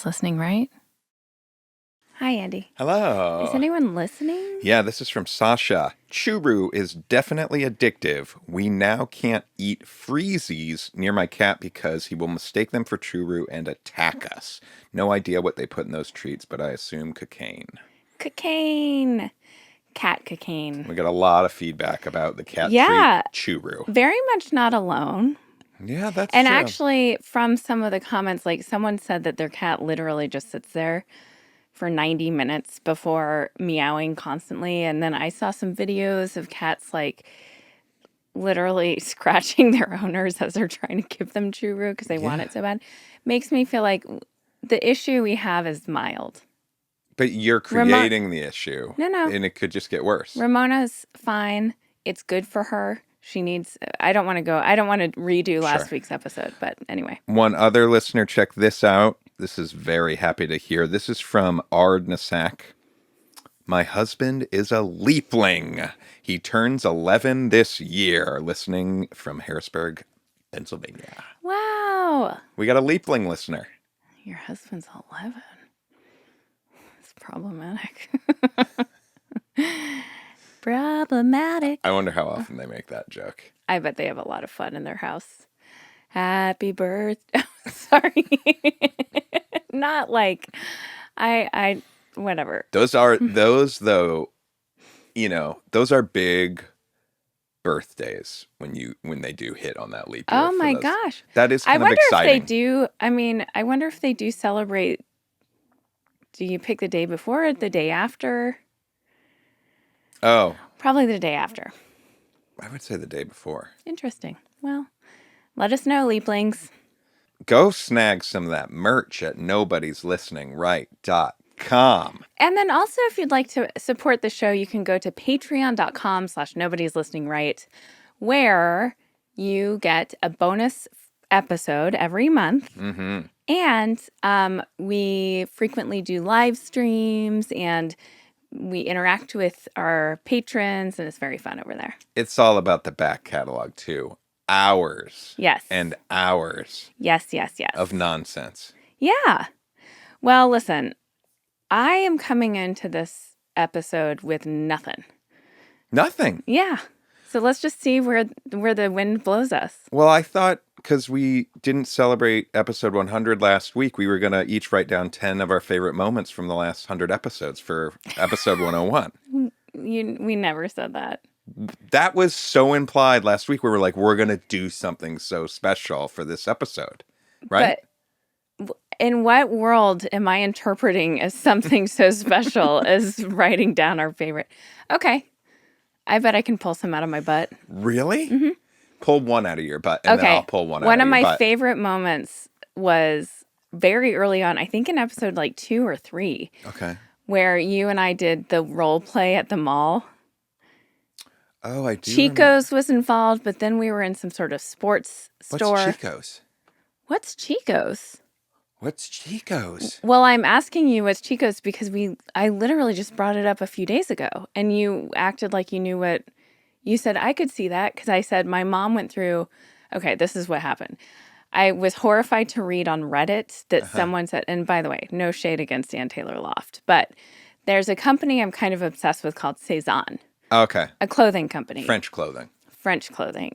Nobody's listening, right? Hi, Andy. Hello. Is anyone listening? Yeah, this is from Sasha. Churu is definitely addictive. We now can't eat freezies near my cat because he will mistake them for churu and attack us. No idea what they put in those treats, but I assume cocaine. Cocaine. Cat cocaine. We got a lot of feedback about the cat treat churu. Very much not alone. Yeah, that's and true. And actually, from some of the comments, like someone said that their cat literally just sits there for 90 minutes before meowing constantly. And then I saw some videos of cats like literally scratching their owners as they're trying to give them churu because they want it so bad. Makes me feel like the issue we have is mild. But you're creating the issue. No. And it could just get worse. Ramona's fine. It's good for her. She needs, I don't want to redo last week's episode, but anyway. One other listener, check this out. This is very happy to hear. This is from Ard Nasak. My husband is a leapling. He turns 11 this year, listening from Harrisburg, Pennsylvania. Wow. We got a leapling listener. Your husband's 11. It's problematic. Problematic. I wonder how often they make that joke. I bet they have a lot of fun in their house. Happy birthday. Sorry. Not like I whatever. Those though, you know, those are big birthdays when they do hit on that leap year. Oh my gosh. That is kind of exciting. I wonder if they do. I mean, I wonder if they do celebrate. Do you pick the day before or the day after? Oh. Probably the day after. I would say the day before. Interesting. Well, let us know, leaplings. Go snag some of that merch at nobodieslisteninright.com. And then also, if you'd like to support the show, you can go to patreon.com/nobodieslisteninright, where you get a bonus episode every month. Mm-hmm. And we frequently do live streams and we interact with our patrons, and it's very fun over there. It's all about the back catalog, too. Hours. Yes. And hours. Yes. Of nonsense. Yeah. Well, listen, I am coming into this episode with nothing. Nothing? Yeah. So let's just see where the wind blows us. Well, I thought because we didn't celebrate episode 100 last week, we were going to each write down 10 of our favorite moments from the last 100 episodes for episode 101. We never said that. That was so implied last week. We were like, we're going to do something so special for this episode, right? But in what world am I interpreting as something so special as writing down our favorite? Okay. I bet I can pull some out of my butt. Really? Mm-hmm. Pull one out of your butt, and then I'll pull one out of your butt. One of my favorite moments was very early on, I think in episode like 2 or 3. Okay. Where you and I did the role play at the mall. Oh, I do. Chico's was involved, but then we were in some sort of sports store. What's Chico's? What's Chico's? What's Chico's? Well, I'm asking you what's Chico's because I literally just brought it up a few days ago, and you acted like you knew what. You said, I could see that, because I said my mom went through, okay, this is what happened. I was horrified to read on Reddit that someone said, and by the way, no shade against Ann Taylor Loft, but there's a company I'm kind of obsessed with called Sezane. Okay. A clothing company. French clothing.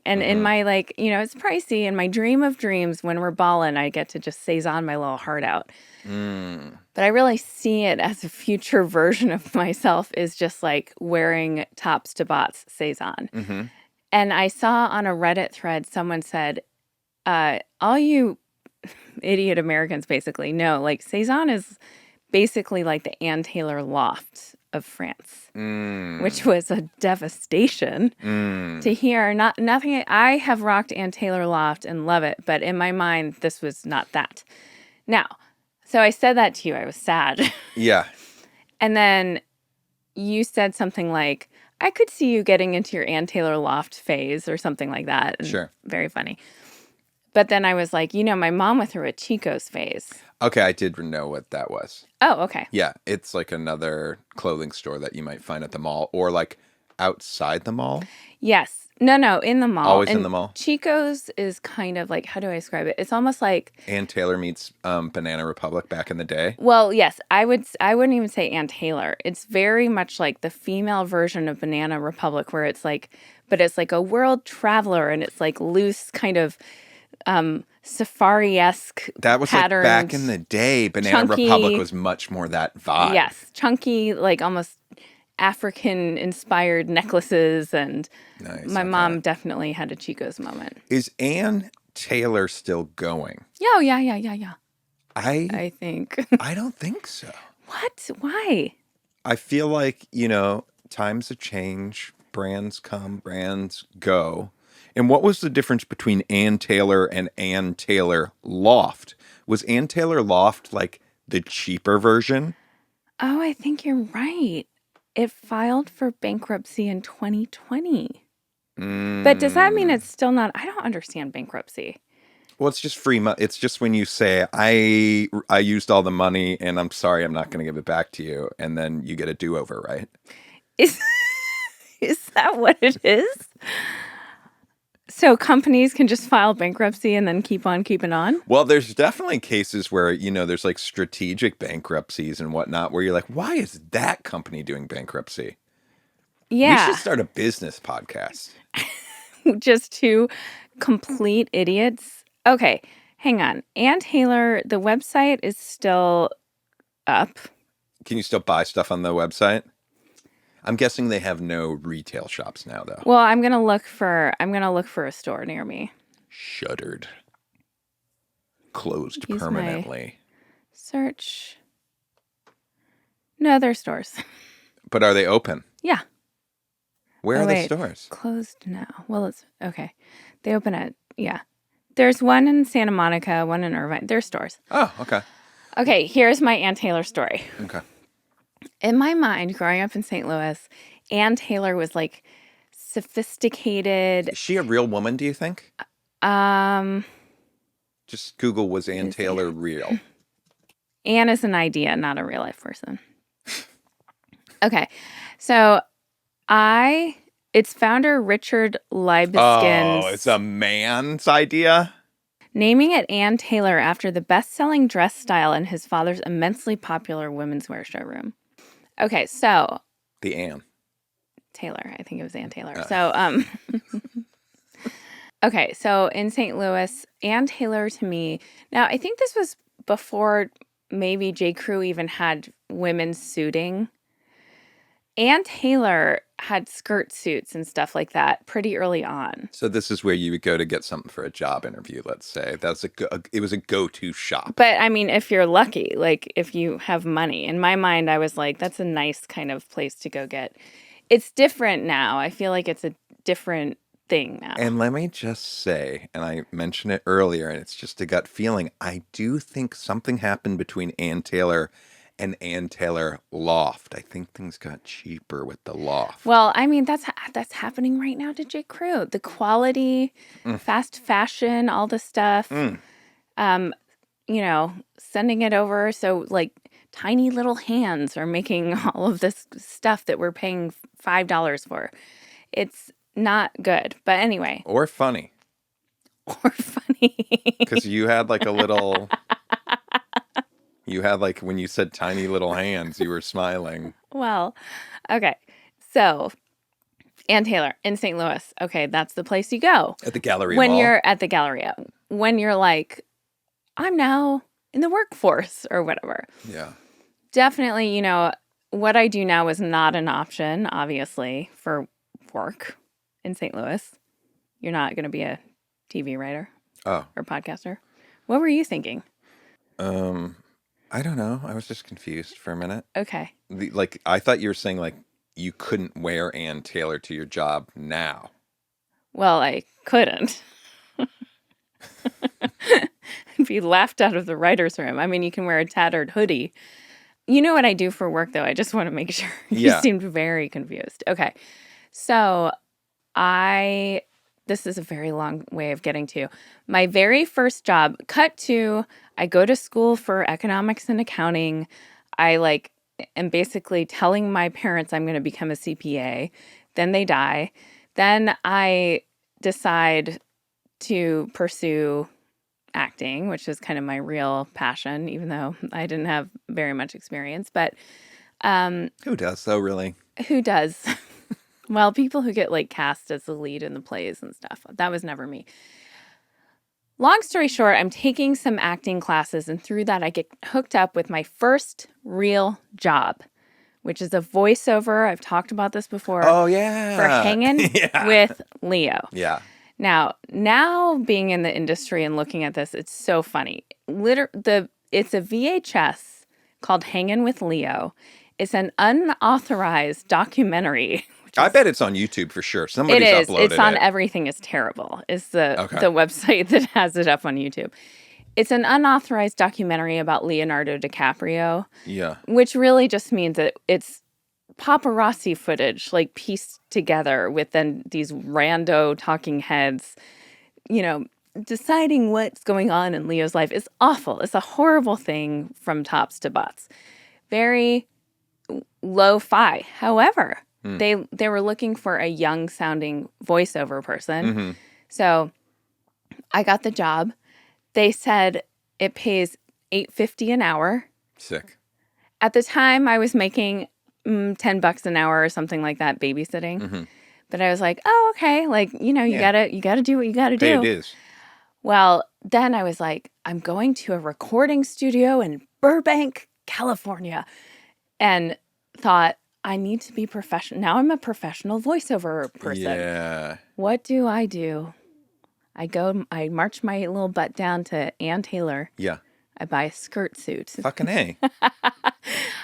And in my, like, you know, it's pricey. In my dream of dreams, when we're ballin', I get to just Sezane my little heart out. But I really see it as a future version of myself is just like wearing tops to bots Sezane. Mm-hmm. And I saw on a Reddit thread, someone said, all you idiot Americans basically know, like Sezane is basically like the Ann Taylor Loft of France, which was a devastation to hear. Nothing. I have rocked Ann Taylor Loft and love it, but in my mind, this was not that. Now, so I said that to you. I was sad. Yeah. And then you said something like, I could see you getting into your Ann Taylor Loft phase or something like that. Sure. Very funny. But then I was like, you know, my mom went through a Chico's phase. Okay, I did know what that was. Oh, okay. Yeah, it's like another clothing store that you might find at the mall or like outside the mall. Yes. No, in the mall. Always in And the mall. Chico's is kind of like, how do I describe it? It's almost like, Ann Taylor meets Banana Republic back in the day. well, yes, I wouldn't even say Ann Taylor. It's very much like the female version of Banana Republic, where it's like, but it's like a world traveler, and it's like loose, kind of safari-esque That was like back patterned, in the day. Banana Republic chunky, was much more that vibe. yes, chunky, like almost African-inspired necklaces, and Nice. my Okay. mom definitely had a Chico's moment. Is Ann Taylor still going? Oh, yeah. I I think. I don't think so. What? Why? I feel like, times have changed. Brands come, brands go. And what was the difference between Ann Taylor and Ann Taylor Loft? Was Ann Taylor Loft like the cheaper version? Oh, I think you're right. It filed for bankruptcy in 2020. But does that mean it's still not? I don't understand bankruptcy. Well, it's just free money. It's just when you say, I used all the money and I'm sorry, I'm not going to give it back to you. And then you get a do-over, right? Is is that what it is? So companies can just file bankruptcy and then keep on keeping on? Well, there's definitely cases where, there's like strategic bankruptcies and whatnot where you're like, why is that company doing bankruptcy? Yeah. We should start a business podcast. Just two complete idiots. Okay, hang on. Ann Taylor, the website is still up. Can you still buy stuff on the website? I'm guessing they have no retail shops now, though. Well, I'm gonna look for a store near me. Shuttered. Closed Use my permanently. search. No, they're stores. But are they open? Yeah. Where Oh, are the wait. stores? Closed now. Well, it's okay. They open at, yeah. There's one in Santa Monica, one in Irvine. They're stores. Oh, okay. Okay, here's my Ann Taylor story. Okay. In my mind, growing up in St. Louis, Ann Taylor was like sophisticated. Is she a real woman, do you think? Um, Just Google, was Ann Taylor real? Ann is an idea, not a real life person. Okay, so its founder Richard Libeskind. Oh, it's a man's idea? Naming it Ann Taylor after the best-selling dress style in his father's immensely popular women's wear showroom. Okay, so The Ann. Taylor, I think it was Ann Taylor. So, okay, so in St. Louis, Ann Taylor to me. Now, I think this was before maybe J. Crew even had women's suiting. Ann Taylor had skirt suits and stuff like that pretty early on. So this is where you would go to get something for a job interview, let's say. It was a go-to shop. But I mean, if you're lucky, like if you have money. In my mind, I was like, that's a nice kind of place to go get. It's different now. I feel like it's a different thing now. And let me just say, and I mentioned it earlier, and it's just a gut feeling, I do think something happened between Ann Taylor and Ann Taylor Loft. I think things got cheaper with the Loft. Well, I mean, that's happening right now to J. Crew. The quality, fast fashion, all the stuff. Sending it over. So like tiny little hands are making all of this stuff that we're paying $5 for. It's not good. But anyway. Or funny. Or funny. Because you had like a little... You had like, when you said tiny little hands, you were smiling. Well, okay. So, Ann Taylor in St. Louis. Okay, that's the place you go. At the Galleria when Mall? you're at the Galleria. When you're like, I'm now in the workforce or whatever. Yeah. Definitely, what I do now is not an option, obviously, for work in St. Louis. You're not going to be a TV writer or podcaster. What were you thinking? I don't know. I was just confused for a minute. Okay. I thought you were saying like you couldn't wear Ann Taylor to your job now. Well, I couldn't. Be laughed out of the writer's room. I mean, you can wear a tattered hoodie. You know what I do for work, though? I just want to make sure. You seemed very confused. Okay. So this is a very long way of getting to my very first job. I go to school for economics and accounting. I am basically telling my parents I'm going to become a CPA. Then they die. Then I decide to pursue acting, which is kind of my real passion, even though I didn't have very much experience. But Who does, though, really? who does? Well, people who get like cast as the lead in the plays and stuff. That was never me. Long story short, I'm taking some acting classes, and through that, I get hooked up with my first real job, which is a voiceover. I've talked about this before. Oh, For yeah. Hangin' Yeah. With Leo. Yeah. Now being in the industry and looking at this, it's so funny. It's a VHS called Hangin' With Leo. It's an unauthorized documentary. I bet it's on YouTube for sure. It Somebody's is. uploaded It's on it. Everything Is Terrible. Is the Okay. website that has it up on YouTube. It's an unauthorized documentary about Leonardo DiCaprio, Yeah. which really just means that it's paparazzi footage, like pieced together with then these rando talking heads, deciding what's going on in Leo's life. Is awful. It's a horrible thing from tops to bottoms. Very lo-fi. However, they were looking for a young sounding voiceover person. Mm-hmm. So I got the job. They said it pays $8.50 an hour. Sick. At the time, I was making $10 an hour or something like that babysitting. Mm-hmm. But I was like, oh, okay. Like, you gotta do what you gotta Pay do. it is. Well, then I was like, I'm going to a recording studio in Burbank, California, and thought I need to be professional. Now I'm a professional voiceover person. Yeah. What do? I march my little butt down to Ann Taylor. Yeah. I buy a skirt suit. Fucking A.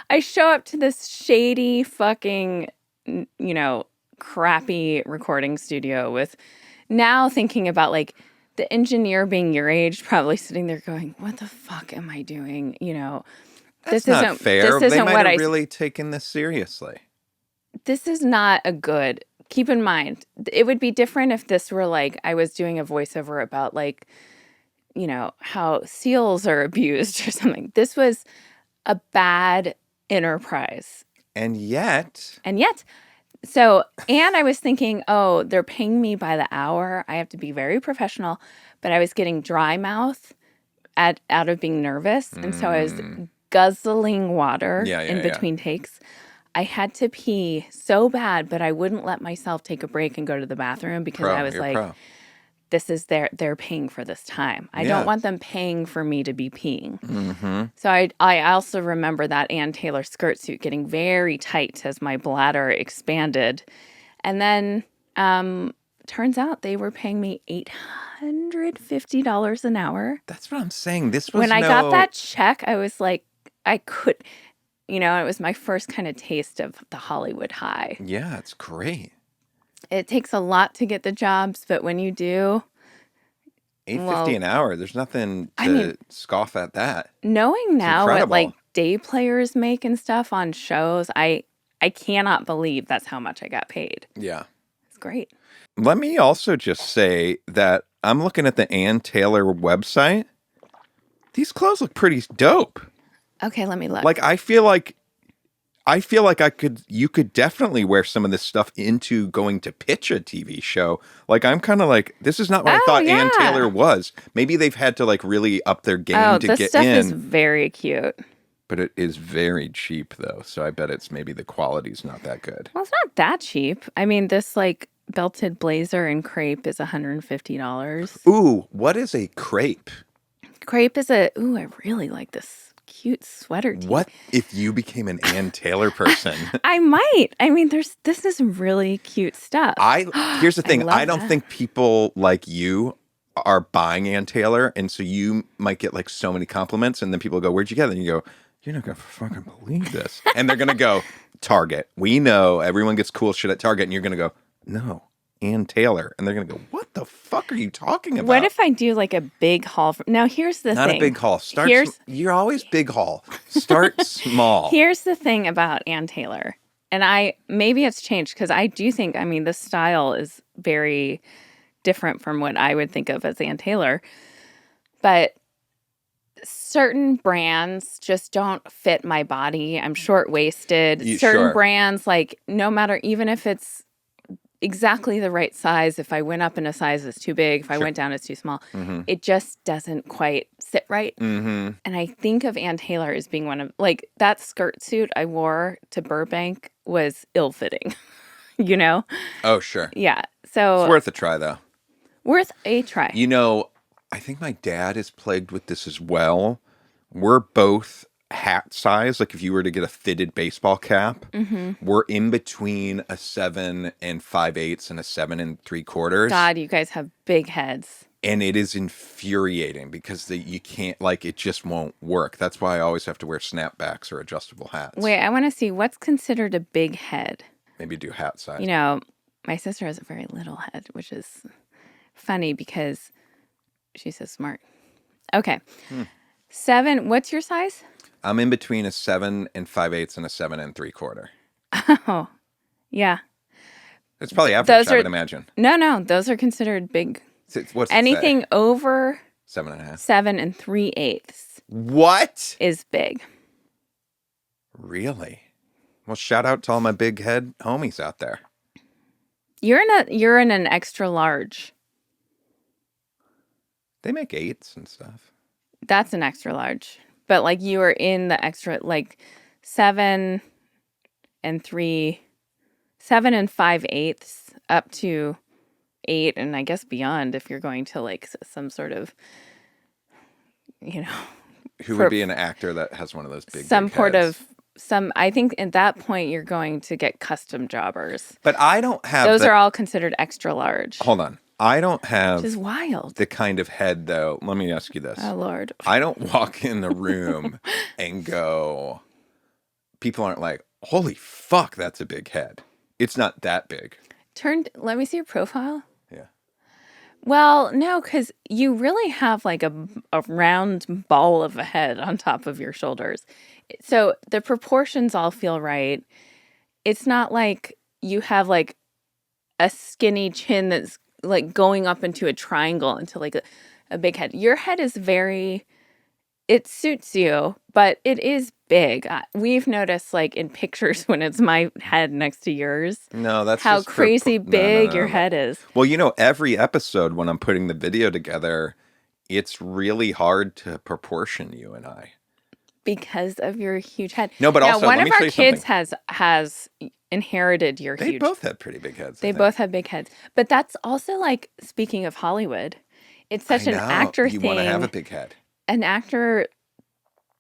I show up to this shady fucking, crappy recording studio with now thinking about like the engineer being your age, probably sitting there going, what the fuck am I doing? That's not fair. This They isn't might what have really taken this seriously. this is not a good, keep in mind, it would be different if this were like, I was doing a voiceover about like, how seals are abused or something. This was a bad enterprise. And yet, So, and I was thinking, oh, they're paying me by the hour. I have to be very professional. But I was getting dry mouth out of being nervous. And so I was guzzling water in between takes. I had to pee so bad, but I wouldn't let myself take a break and go to the bathroom because I was like, this is they're paying for this time. I don't want them paying for me to be peeing. Mm-hmm. So I also remember that Ann Taylor skirt suit getting very tight as my bladder expanded. And then turns out they were paying me $850 an hour. That's what I'm saying. This was when I got that check, I was like, I could, it was my first kind of taste of the Hollywood high. Yeah, it's great. It takes a lot to get the jobs, but when you do, $8.50 an hour. There's nothing to scoff at that. Knowing now what like day players make and stuff on shows, I cannot believe that's how much I got paid. Yeah. It's great. Let me also just say that I'm looking at the Ann Taylor website. These clothes look pretty dope. Okay, let me look. Like I feel like you could definitely wear some of this stuff into going to pitch a TV show. Like I'm kind of like, this is not what I thought Ann Taylor was. Maybe they've had to like really up their game to get in. This stuff is very cute. But it is very cheap though. So I bet it's maybe the quality's not that good. Well, it's not that cheap. I mean, this like belted blazer and crepe is $150. Ooh, what is a crepe? Crepe is I really like this cute sweater tee. What if you became an Ann Taylor person? I might. I mean, this is really cute stuff. Here's the thing. I don't that. think people like you are buying Ann Taylor, and so you might get like so many compliments, and then people go, "Where'd you get it?" And you go, "You're not gonna fucking believe this," and they're gonna go, "Target." We know everyone gets cool shit at Target, and you're gonna go, "No, Ann Taylor," and they're gonna go, "What the fuck are you talking about?" What if I do like a big haul? Now, here's the thing. Not a big haul. You're always big haul. Start small. Here's the thing about Ann Taylor. And maybe it's changed because I do think, the style is very different from what I would think of as Ann Taylor. But certain brands just don't fit my body. I'm short-waisted. Certain brands, like no matter, even if it's exactly the right size. If I went up in a size, it's too big. If I Sure. went down, it's too small. Mm-hmm. It just doesn't quite sit right. Mm-hmm. And I think of Ann Taylor as being one of, like, that skirt suit I wore to Burbank was ill-fitting, you know? Oh, sure. Yeah. It's So worth a try, though. worth a try. You know, I think my dad is plagued with this as well. We're both hat size. Like if you were to get a fitted baseball cap, we're in between a 7 5/8 and a 7 3/4. God, you guys have big heads. And it is infuriating because you can't, like, it just won't work. That's why I always have to wear snapbacks or adjustable hats. Wait, I want to see what's considered a big head. Maybe do hat size. You know, my sister has a very little head, which is funny because she's so smart. Okay. 7, what's your size? I'm in between a 7 5/8 and a 7 3/4. Oh, yeah. It's probably average, Those I are, would imagine. no, those are considered big. What's it Anything say? over 7.5. 7 3/8 What? is big. Really? Well, shout out to all my big head homies out there. You're in an extra large. They make 8s and stuff. That's an extra large. But like you are in the extra, like 7 5/8 up to 8, and I guess beyond if you're going to like some sort of, you know, Who would be an actor that has one of those big some big sort heads? of I think at that point you're going to get custom jobbers. But I don't have Those are all considered extra large. Hold on. I don't have Which is wild. the kind of head, though. Let me ask you this. Oh, Lord. I don't walk in the room and go, people aren't like, holy fuck, that's a big head. It's not that big. Let me see your profile. Yeah. Well, no, because you really have like a round ball of a head on top of your shoulders. So the proportions all feel right. It's not like you have like a skinny chin that's like going up into a triangle into like a big head. Your head is it suits you, but it is big. We've noticed like in pictures when it's my head next to yours. No, that's how just crazy big no. your head is. Well, you know, every episode when I'm putting the video together, it's really hard to proportion you and I. Because of your huge head. No, but now, also, one let of me our show you kids something. has inherited your They huge. both had pretty big heads. They both have big heads, but that's also like speaking of Hollywood. It's such an actor you thing. want to have a big head. An actor,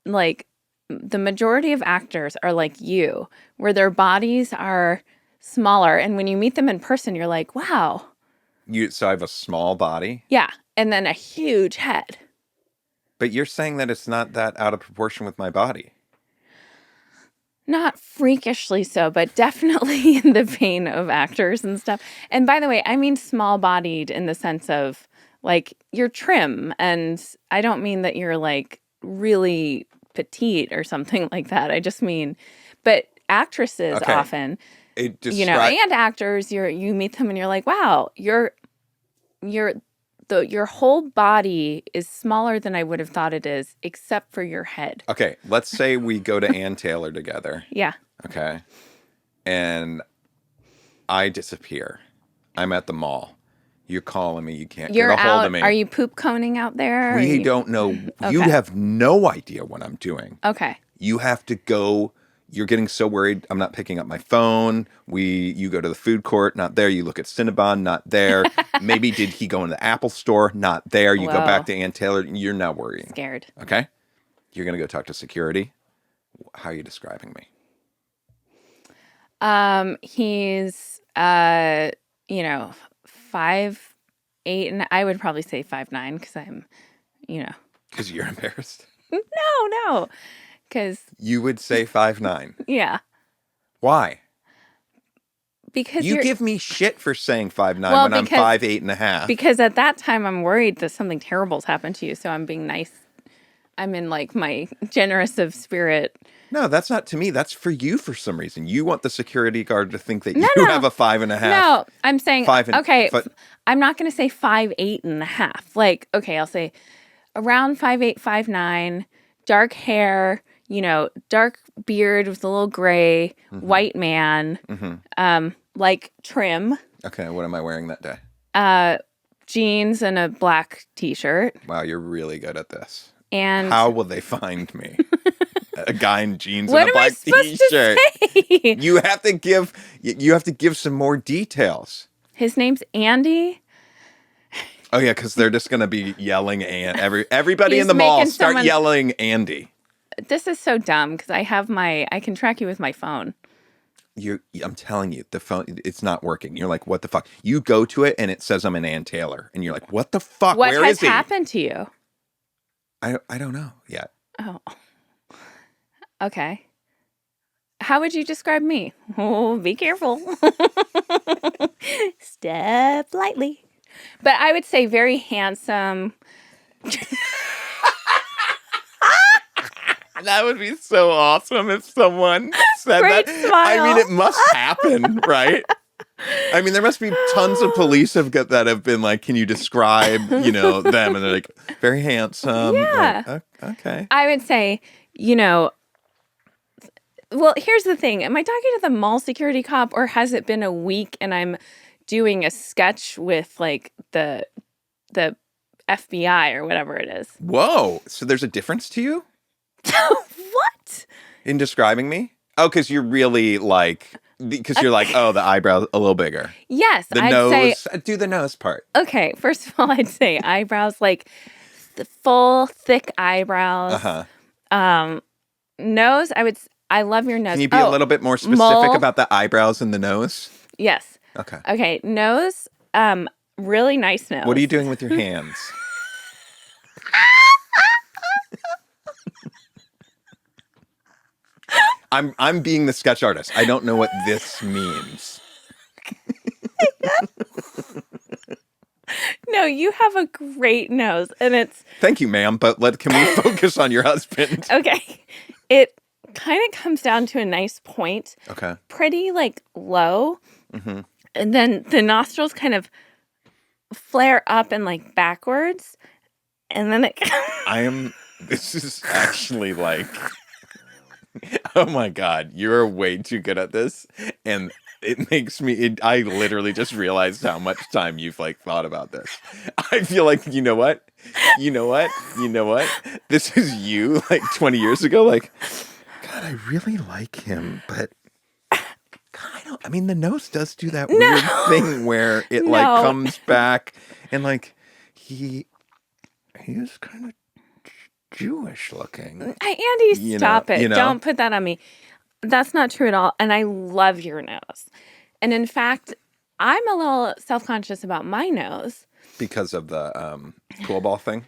like the majority of actors are like you, where their bodies are smaller, and when you meet them in person, you're like, wow. So I have a small body. Yeah, and then a huge head. But you're saying that it's not that out of proportion with my body. Not freakishly so, but definitely in the vein of actors and stuff. And by the way, I mean small-bodied in the sense of, like, you're trim. And I don't mean that you're, like, really petite or something like that. I just mean, but actresses often, you know, and actors, you meet them and you're like, wow, your whole body is smaller than I would have thought it is, except for your head. Okay, let's say we go to Ann Taylor together. Yeah. Okay. And I disappear. I'm at the mall. You're calling me. You can't get a hold of me. Are you poop coning out there? We don't know. Okay. You have no idea what I'm doing. Okay. You have to go. You're getting so worried. I'm not picking up my phone. You go to the food court, not there. You look at Cinnabon, not there. Maybe did he go in the Apple store? Not there. You go back to Ann Taylor. You're now worrying. Scared. Okay. You're going to go talk to security. How are you describing me? He's 5'8", and I would probably say 5'9", because I'm, Because you're embarrassed. No, because you would say 5'9". Yeah. Why? Because you give me shit for saying 5'9" when I'm 5'8.5". Because at that time I'm worried that something terrible's happened to you, so I'm being nice. I'm in like my generous of spirit. No, that's not to me. That's for you for some reason. You want the security guard to think that you have a 5.5. No, I'm saying, I'm not going to say 5'8.5". Like, okay, I'll say around 5'8", 5'9", dark hair, dark beard with a little gray, white man, like trim. Okay, what am I wearing that day? Jeans and a black t-shirt. Wow, you're really good at this. And How will they find me? A guy in jeans and what a am I black supposed to t-shirt. say? You have to give some more details. His name's Andy. Oh yeah, because they're just gonna be yelling and everybody in He's the mall making start someone- yelling Andy. This is so dumb because I can track you with my phone. I'm telling you, the phone, it's not working. You're like, what the fuck? You go to it and it says I'm an Ann Taylor, and you're like, what the fuck? What Where has is he? happened to you? I don't know yet. Oh, okay. How would you describe me? Oh, be careful. Step lightly. But I would say very handsome. That would be so awesome if someone said Great that. smile. I mean, it must happen, right? I mean, there must be tons of police that have been like, "Can you describe, them?" And they're like, "Very handsome." Yeah. Like, okay. I would say, well, here's the thing. Am I talking to the mall security cop, or has it been a week and I'm doing a sketch with like the FBI or whatever it is? Whoa. So there's a difference to you What? in describing me? Oh, because you're really like, because you're like, oh, the eyebrows a little bigger. Yes, The I'd nose. say. Do the nose part. Okay, first of all, I'd say eyebrows, like the full, thick eyebrows. Uh-huh. Nose, I love your nose. Can you be a little bit more specific mole. about the eyebrows and the nose? Yes. Okay. Okay, nose, really nice nose. What are you doing with your hands? I'm being the sketch artist. I don't know what this means. No, you have a great nose, and it's Thank you, ma'am, but can we focus on your husband? okay. It kind of comes down to a nice point, Okay. pretty like low, Mm-hmm. and then the nostrils kind of flare up and like backwards, and then it. This is actually like, oh my God, you're way too good at this. And it makes I literally just realized how much time you've like thought about this. I feel like, you know what? This is you like 20 years ago. Like, God, I really like him, but I mean, the nose does do that weird thing where it like No. comes back and like he is kind of Jewish looking. Andy, stop it! you know? Don't put that on me. That's not true at all. And I love your nose. And in fact, I'm a little self-conscious about my nose. Because of the pool ball thing?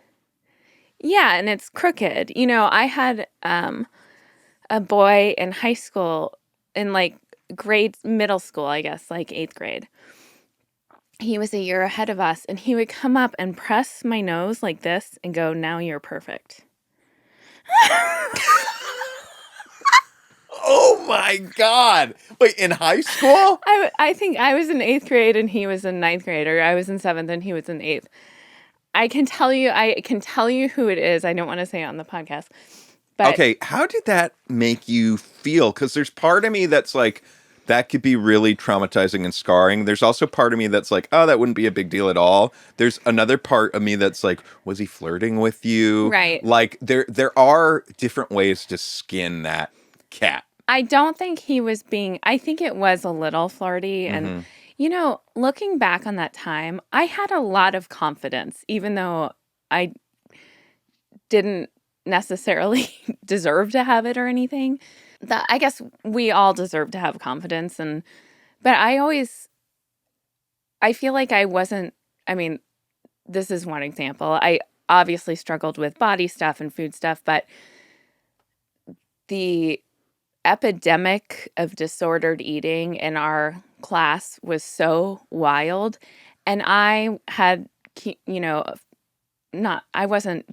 Yeah, and it's crooked. I had a boy in high school, in like middle school, I guess, like 8th grade. He was a year ahead of us, and he would come up and press my nose like this and go, "Now you're perfect." Oh my God! Wait, in high school? I think I was in 8th grade and he was in 9th grade, or I was in 7th and he was in 8th. I can tell you who it is. I don't want to say it on the podcast. But Okay, how did that make you feel? Because there's part of me that's like, that could be really traumatizing and scarring. There's also part of me that's like, oh, that wouldn't be a big deal at all. There's another part of me that's like, was he flirting with you? Right. Like, there are different ways to skin that cat. I don't think he was I think it was a little flirty. And, looking back on that time, I had a lot of confidence, even though I didn't necessarily deserve to have it or anything. I guess we all deserve to have confidence. But I feel like I wasn't, this is one example. I obviously struggled with body stuff and food stuff, but the epidemic of disordered eating in our class was so wild. And I had, I wasn't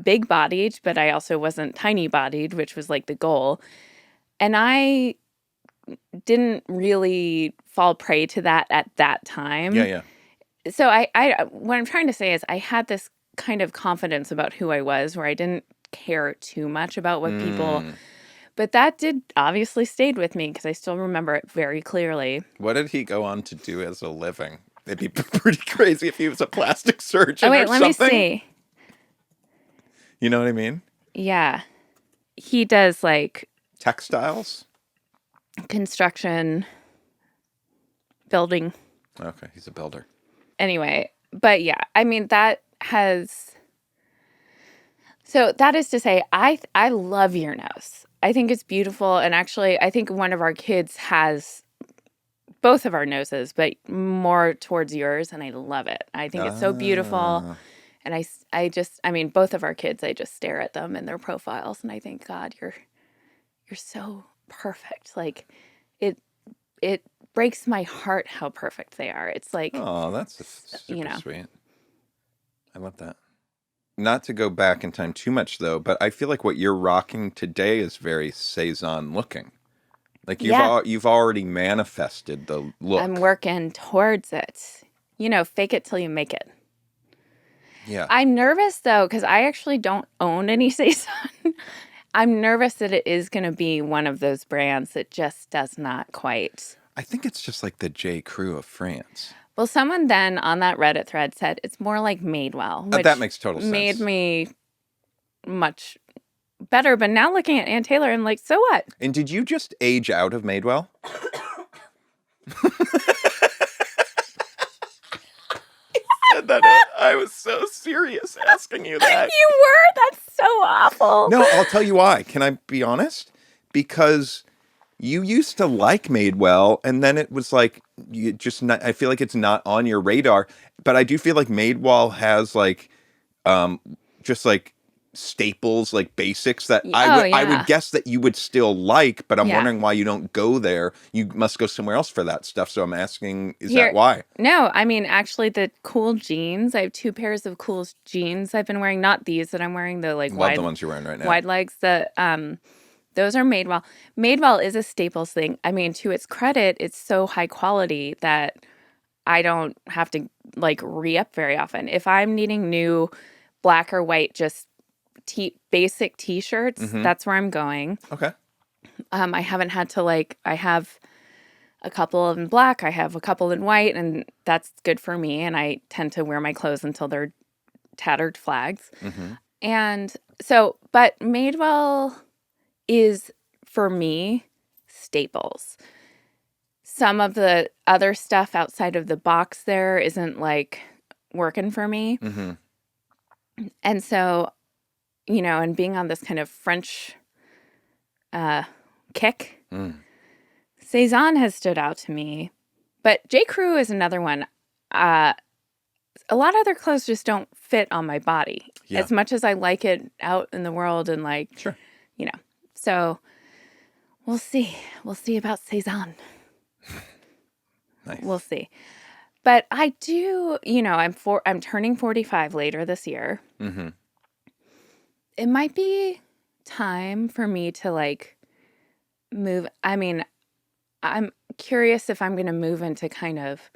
big bodied, but I also wasn't tiny bodied, which was like the goal. And I didn't really fall prey to that at that time. Yeah. So what I'm trying to say is I had this kind of confidence about who I was, where I didn't care too much about what people But that did obviously stayed with me because I still remember it very clearly. What did he go on to do as a living? It'd be pretty crazy if he was a plastic Oh, surgeon or wait, let me something. see. You know what I mean? Yeah. He does like Textiles? construction, building. Okay, he's a builder. Anyway, but yeah, I mean, that has. So that is to say, I love your nose. I think it's beautiful. And actually, I think one of our kids has both of our noses, but more towards yours. And I love it. I think it's so beautiful. Ah. And I mean, both of our kids, I just stare at them and their profiles. And I think, God, you're so perfect. Like it breaks my heart how perfect they are. It's like, Oh, that's you super know, sweet. I love that. Not to go back in time too much though, but I feel like what you're rocking today is very Cezanne looking. Like yeah, you've already manifested the I'm look. working towards it. Fake it till you make it. Yeah. I'm nervous though, because I actually don't own any Sezane. I'm nervous that it is going to be one of those brands that just does not quite. I think it's just like the J. Crew of France. Well, someone then on that Reddit thread said it's more like Madewell, That which makes total made sense. me much better. But now looking at Ann Taylor, I'm like, so what? And did you just age out of Madewell? Said that I was so serious asking you that. You were? That's so awful. No, I'll tell you why. Can I be honest? Because you used to like Madewell, and then it was like you just not, I feel like it's not on your radar. But I do feel like Madewell has like just like staples, like basics that Oh, I would yeah. guess that you would still like, but I'm Yeah. wondering why you don't go there. You must go somewhere else for that stuff. So I'm asking, is Here, that why? no, I mean, actually, the cool jeans. I have two pairs of cool jeans I've been wearing. Not these that I'm wearing, the like Love the ones you're wearing right now. wide legs. Those are Madewell. Madewell is a staples thing. I mean, to its credit, it's so high quality that I don't have to like re-up very often. If I'm needing new black or white, just basic t-shirts, Mm-hmm. that's where I'm going. Okay. I haven't had to I have a couple in black, I have a couple in white, and that's good for me. And I tend to wear my clothes until they're tattered flags. Mm-hmm. And so, but Madewell is, for me, staples. Some of the other stuff outside of the box there isn't like working for me. Mm-hmm. And so, and being on this kind of French kick, Cezanne has stood out to me. But J. Crew is another one. A lot of their clothes just don't fit on my body. Yeah. As much as I like it out in the world and Sure. So we'll see. We'll see about Cezanne. Nice. We'll see. But I do, I'm turning 45 later this year. Mm-hmm. It might be time for me to move. I mean, I'm curious if I'm going to move into kind of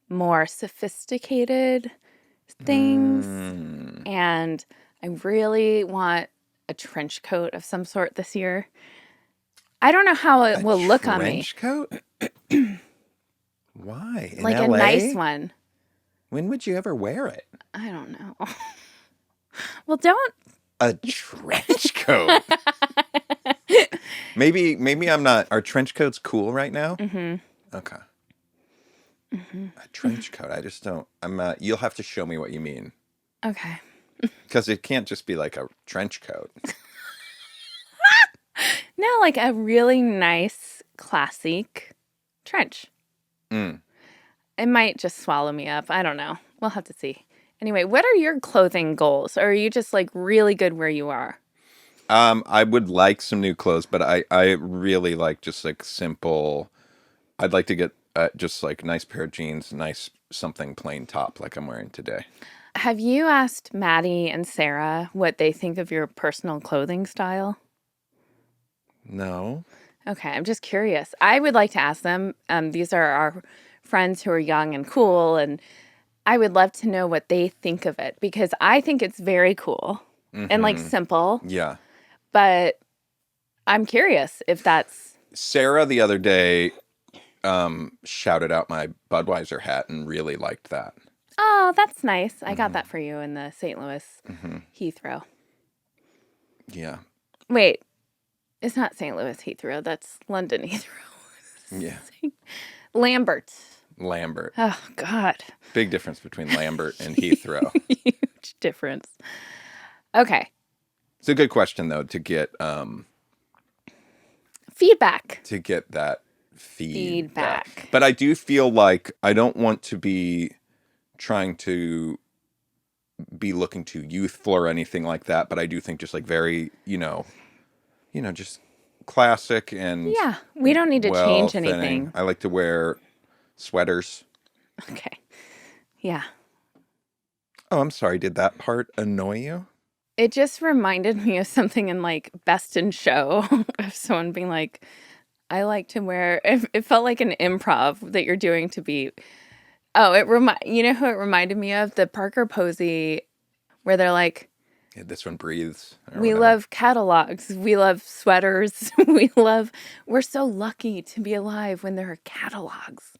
more sophisticated things. And I really want a trench coat of some sort this year. I don't know how it will look on me. Trench coat? Why? In Like LA? a nice one. When would you ever wear it? I don't know. Well, don't. A trench coat. Maybe I'm not. Are trench coats cool right now? Mm-hmm. Okay. Mm-hmm. A trench coat. I just don't. You'll have to show me what you mean. Okay. Because it can't just be like a trench coat. No, like a really nice, classic trench. Mm. It might just swallow me up. I don't know. We'll have to see. Anyway, what are your clothing goals? Or are you just really good where you are? I would like some new clothes, but I really like just simple. I'd like to get just nice pair of jeans, nice something plain top like I'm wearing today. Have you asked Maddie and Sarah what they think of your personal clothing style? No. Okay, I'm just curious. I would like to ask them. These are our friends who are young and cool, and I would love to know what they think of it because I think it's very cool and Mm-hmm. simple. Yeah. But I'm curious if that's... Sarah the other day shouted out my Budweiser hat and really liked that. Oh, that's nice. I got Mm-hmm. that for you in the St. Louis Mm-hmm. Heathrow. Yeah. Wait, it's not St. Louis Heathrow. That's London Heathrow. Yeah. Lambert. Lambert. Oh, God. Big difference between Lambert and Heathrow. Huge difference. Okay. It's a good question though to get Feedback. that feedback. Feedback. But I do feel like I don't want to be trying to be looking too youthful or anything like that, but I do think just like very, just classic and Yeah, we don't need to change fitting. anything. I like to wear sweaters. Okay. Yeah. Oh, I'm sorry. Did that part annoy you? It just reminded me of something in like Best in Show of someone being like, I like to wear, it felt like an improv that you're doing to be, oh, you know who it reminded me of? The Parker Posey, where they're like, Yeah, this one breathes. Or we whatever. love catalogs, we love sweaters, we're so lucky to be alive when there are catalogs.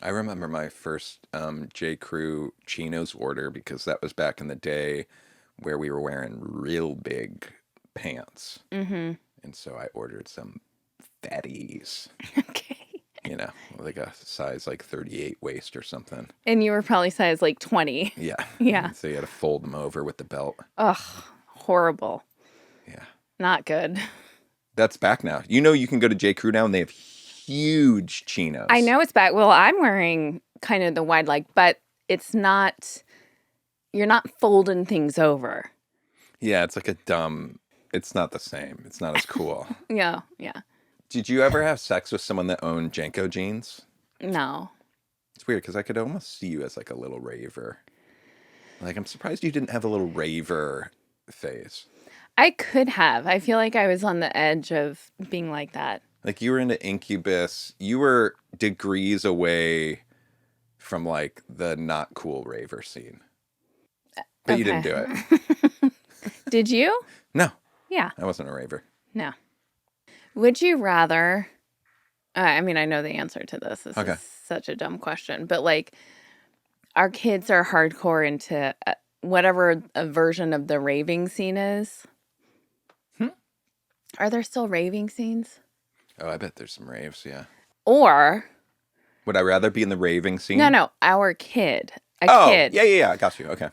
I remember my first J. Crew chinos order because that was back in the day where we were wearing real big pants. Mm-hmm. And so I ordered some fatties, Okay. like a size like 38 waist or something. And you were probably size like 20. Yeah. Yeah. So you had to fold them over with the belt. Ugh, horrible. Yeah. Not good. That's back now. You can go to J. Crew now and they have huge chinos. I know it's back. Well, I'm wearing kind of the wide leg, but it's not, you're not folding things over. Yeah, it's like it's not the same. It's not as cool. Yeah, yeah. Did you ever have sex with someone that owned Janko jeans? No. It's weird because I could almost see you as like a little raver. Like, I'm surprised you didn't have a little raver phase. I could have. I feel like I was on the edge of being like that. Like, you were into Incubus. You were degrees away from like the not cool raver scene. But you didn't do it. Did you? No. Yeah. I wasn't a raver. No. Would you rather, I mean, I know the answer to this. This Okay. is such a dumb question, but like our kids are hardcore into whatever a version of the raving scene is. Are there still raving scenes? Oh, I bet there's some raves, yeah. Or... Would I rather be in the raving scene? No, our kid. Kid. Yeah, I got you. Okay.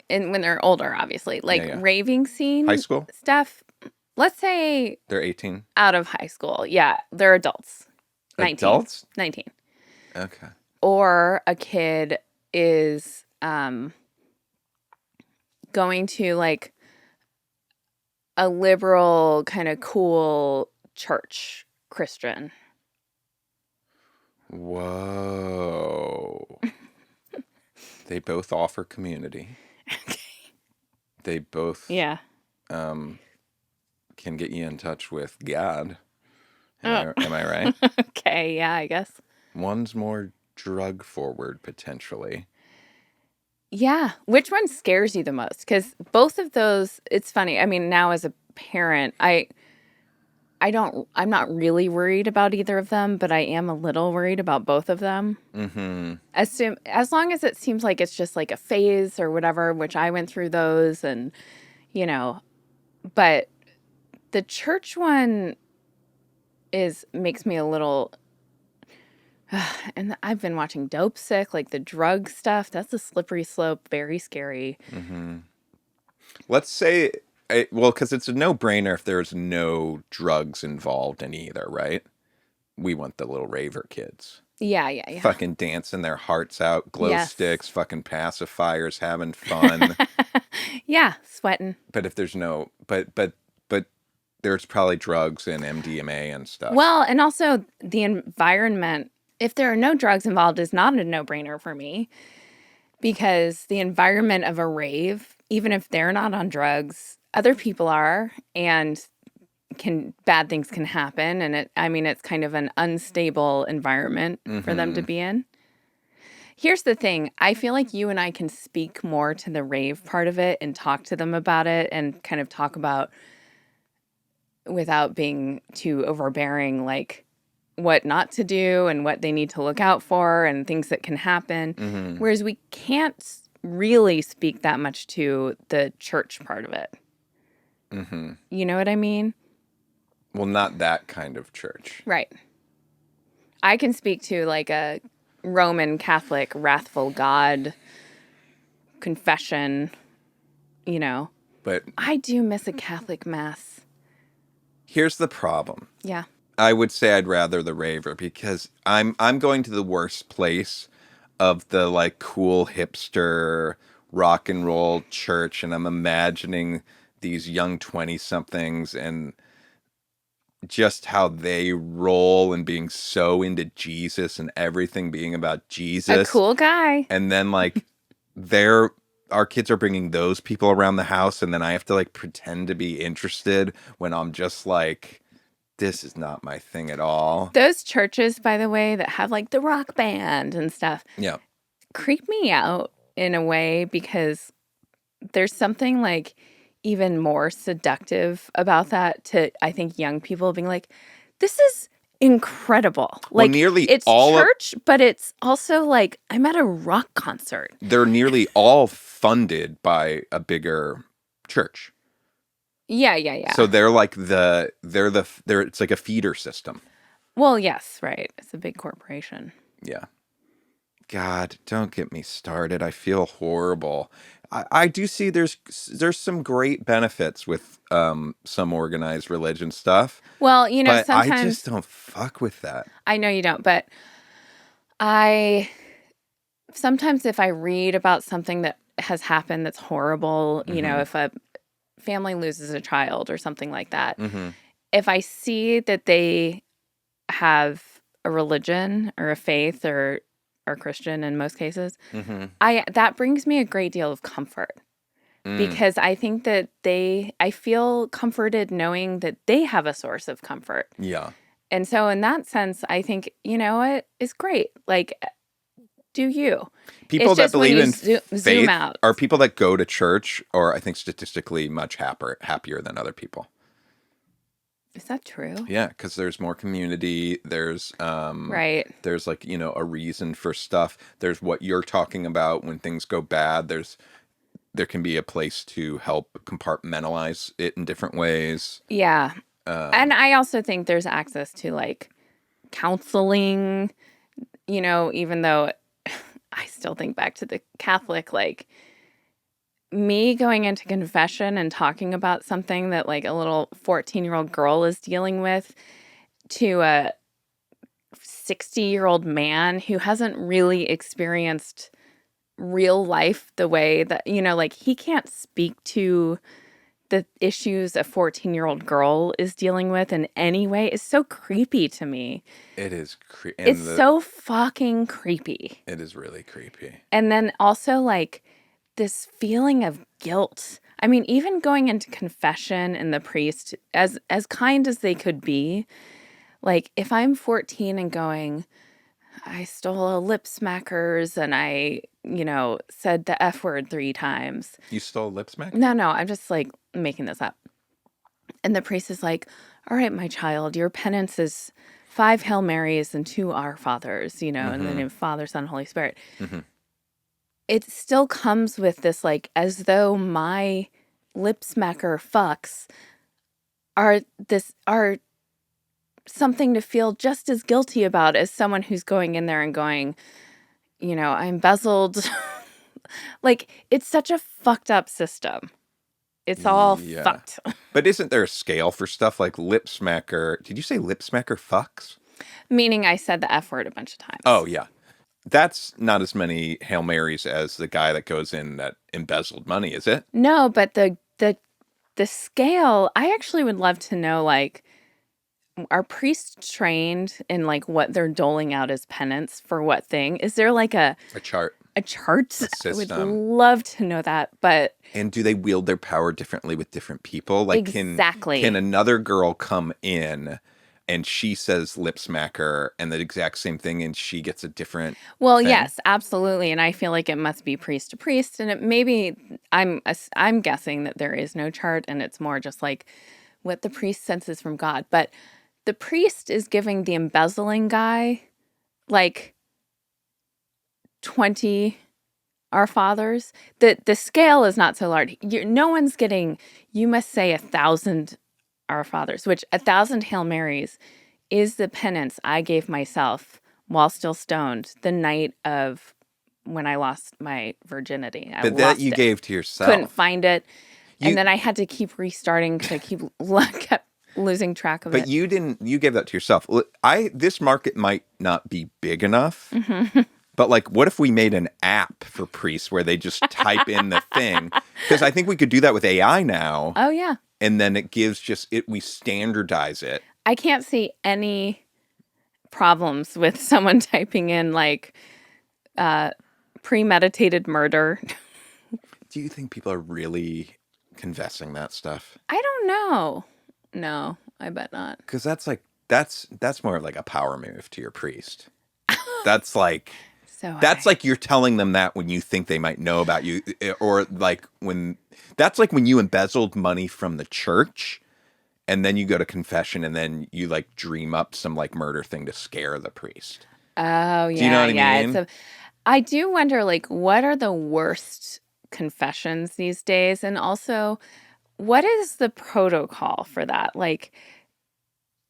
And when they're older, obviously. Like Yeah. raving scene. High school? Stuff. Let's say They're 18? out of high school. Yeah, they're adults. 19. Adults? 19. Okay. Or a kid is going to like a liberal kind of cool church Christian. Whoa. They both offer community. Okay. They both Yeah. can get you in touch with God. Oh. Am I right? Okay, yeah, I guess. One's more drug forward potentially. Yeah. Which one scares you the most? Because both of those, it's funny. I mean, now as a parent, I'm not really worried about either of them, but I am a little worried about both of them. Mm-hmm. As long as it seems like it's just like a phase or whatever, which I went through those and, but the church one makes me a little, and I've been watching Dope Sick, like the drug stuff. That's a slippery slope, very scary. Mm-hmm. Let's say, because it's a no-brainer if there's no drugs involved in either, right? We want the little raver kids. Yeah. Fucking dancing their hearts out, glow Yes. sticks, fucking pacifiers, having fun. Yeah, sweating. But if there's no, but there's probably drugs and MDMA and stuff. Well, and also the environment, if there are no drugs involved, is not a no-brainer for me because the environment of a rave, even if they're not on drugs, other people are, and bad things can happen. And it's kind of an unstable environment for them to be in. Here's the thing. I feel like you and I can speak more to the rave part of it and talk to them about it and kind of talk about without being too overbearing, like what not to do and what they need to look out for and things that can happen. Mm-hmm. Whereas we can't really speak that much to the church part of it. Mm-hmm. You know what I mean? Well, not that kind of church. Right. I can speak to like a Roman Catholic wrathful God confession, you know. But I do miss a Catholic mass. here's the problem. Yeah. I would say I'd rather the raver because I'm going to the worst place of the like cool hipster rock and roll church, and I'm imagining these young 20 somethings and just how they roll and being so into Jesus and everything being about A Jesus. cool guy. And then like they're our kids are bringing those people around the house, and then I have to like pretend to be interested when I'm just like, this is not my thing at all. Those churches, by the way, that have like the rock band and stuff Yeah. creep me out in a way because there's something like even more seductive about that to, I think, young people being like, this is incredible. Well, Like, nearly it's all of church, but it's also like I'm at a rock concert. they're nearly all funded by a bigger church. Yeah, yeah, yeah. So they're like they're it's like a feeder system. Well, yes, right. It's a big corporation. Yeah. God, don't get me started. I feel horrible. I do see there's some great benefits with some organized religion stuff, Well, but I just sometimes don't fuck with that. I know you don't, but I sometimes if I read about something that has happened that's horrible, Mm-hmm. if a family loses a child or something like that, Mm-hmm. if I see that they have a religion or a faith or are Christian in most cases, Mm-hmm. I that brings me a great deal of comfort Mm. because I think that I feel comforted knowing that they have a source of comfort. Yeah. And so in that sense, I think, you know what, it's great. Like, do you? People It's that just when believe you in zoom faith out. are people that go to church, or I think statistically much happier than other people. Is that true? Yeah, because there's more community. Right. There's like a reason for stuff. There's what you're talking about when things go bad. There can be a place to help compartmentalize it in different ways. Yeah. Um, And I also think there's access to like counseling, even though I still think back to the Catholic, like me going into confession and talking about something that like a little 14-year-old girl is dealing with to a 60-year-old man who hasn't really experienced real life the way that, like he can't speak to the issues a 14-year-old girl is dealing with in any way is so creepy to me. it is It's and so fucking creepy. it is really creepy. And then also like this feeling of guilt. I mean, even going into confession and the priest, as kind as they could be, like if I'm 14 and going, I stole a lip smackers and I, said the F word 3 times. You stole lip smack? No, I'm just like making this up. And the priest is like, all right, my child, your penance is 5 Hail Marys and 2 Our Fathers, in the Mm-hmm. name of Father, Son, Holy Spirit. Mm-hmm. It still comes with this, like, as though my lip smacker fucks are something to feel just as guilty about as someone who's going in there and going, I embezzled. Like, it's such a fucked up system. It's all Yeah. fucked. But isn't there a scale for stuff like lip smacker? Did you say lip smacker fucks? Meaning I said the F word a bunch of Oh, times. yeah. That's not as many Hail Marys as the guy that goes in that embezzled money, is it? No, but the scale, I actually would love to know, like, are priests trained in like what they're doling out as penance for what thing? Is there like A chart, a chart? a I would system. love to know that, but And do they wield their power differently with different people? Like, can exactly. another girl come in and she says lip smacker and the exact same thing, and she gets a different Well, thing? yes, absolutely, and I feel like it must be priest to priest, and it maybe I'm guessing that there is no chart, and it's more just like what the priest senses from God. But the priest is giving the embezzling guy like 20 Our Fathers. The scale is not so large. No one's getting, you must say 1,000 Our Fathers, which 1,000 Hail Marys is the penance I gave myself while still stoned the night of when I lost my virginity. I But that lost you it. gave to Couldn't yourself. find it. And You, then I had to keep restarting because I kept losing track of but it. you didn't. You gave that to yourself. This market might not be big enough. Hmm. But like, what if we made an app for priests where they just type in the thing? Because I think we could do that with AI now, Oh, yeah. and then it gives just it. We standardize it. I can't see any problems with someone typing in like premeditated murder. Do you think people are really confessing that stuff? I don't know. No, I bet not. Because that's more of like a power move to your priest. That's like So that's I. like you're telling them that when you think they might know about you, or like when that's like when you embezzled money from the church, and then you go to confession, and then you like dream up some like murder thing to scare the priest. Oh, Do you know yeah, what I yeah. mean? I do wonder, like, what are the worst confessions these days? And also, what is the protocol for that? Like,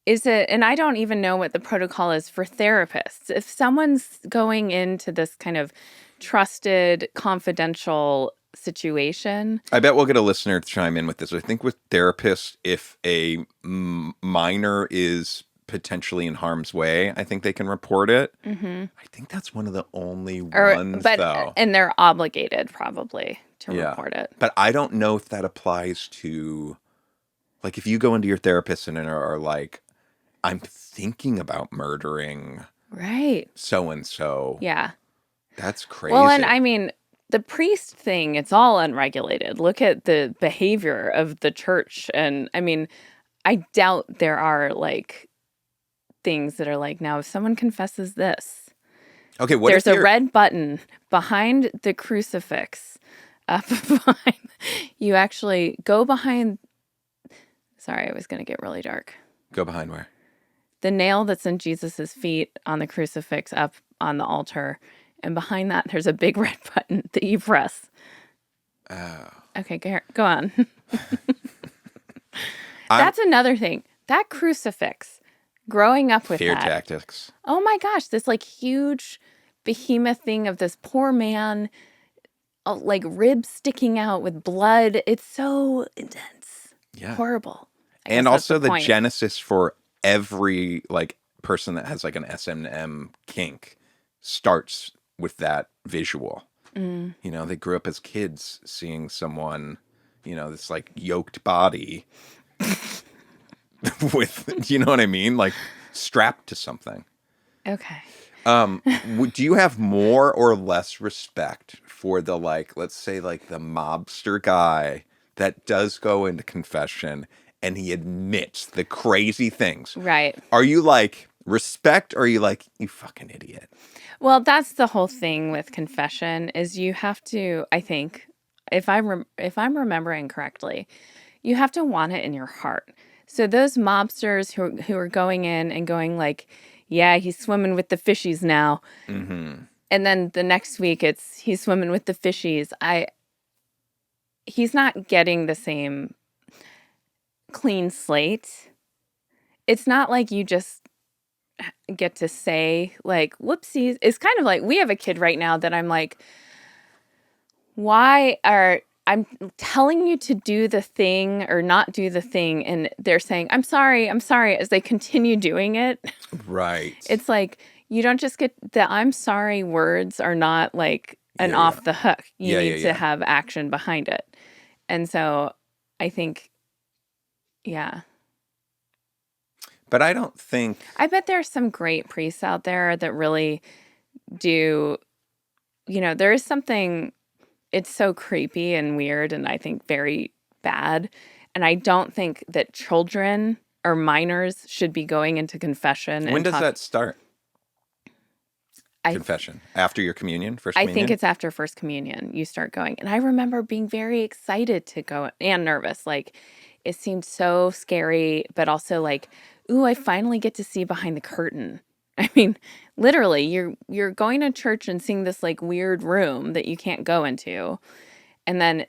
is it, and I don't even know what the protocol is for therapists. If someone's going into this kind of trusted, confidential situation, I bet we'll get a listener to chime in with this. I think with therapists, if a minor is potentially in harm's way, I think they can report it. hmm I think that's one of the only or, ones, but, though. and they're obligated probably to Yeah. report it. But I don't know if that applies to, like, if you go into your therapist and are like, I'm thinking about murdering Right. so and so. Yeah. That's Well, and crazy. I mean, the priest thing, it's all unregulated. Look at the behavior of the church. And I mean, I doubt there are like things that are like, now, if someone confesses this, Okay, what if there's a you're red button behind the crucifix. Up behind, you actually go behind. Sorry, I was going to get really dark. go behind where? The nail that's in Jesus's feet on the crucifix up on the altar. And behind that, there's a big red button that you press. Oh. Okay, go on. I'm That's another thing. That crucifix, growing up with fear that. tactics. Oh my gosh, this like huge behemoth thing of this poor man, like ribs sticking out with blood. It's so intense. Yeah. Horrible. I guess And that's the also the point. genesis for every like person that has like an S&M kink starts with that visual. Mm. You know, they grew up as kids seeing someone, you know, this like yoked body with, you know what I mean? Like strapped to something. Okay. Do you have more or less respect for the like, let's say like the mobster guy that does go into confession and he admits the crazy things? Right. Are you like respect or are you like, you fucking idiot? Well, that's the whole thing with confession is you have to, I think, if I'm remembering correctly, you have to want it in your heart. So those mobsters who are going in and going like, yeah, he's swimming with the fishies now. Mm-hmm. And then the next week it's he's swimming with the fishies. He's not getting the same clean slate. It's not like you just get to say like whoopsies. It's kind of like we have a kid right now that I'm like, why are I'm telling you to do the thing or not do the thing and they're saying I'm sorry as they continue doing it. Right. It's like you don't just get the I'm sorry words are not like an Yeah, yeah. off the hook. You Yeah, yeah, need to yeah. have action behind it. And so I think yeah. But I don't think I bet there's some great priests out there that really do, there is something, it's so creepy and weird and I think very bad. And I don't think that children or minors should be going into confession when and does talk. that start? I Confession. After your communion, first I communion? think it's after First Communion you start going. And I remember being very excited to go and nervous. Like it seemed so scary, but also like, ooh, I finally get to see behind the curtain. I mean, literally, you're going to church and seeing this like weird room that you can't go into. And then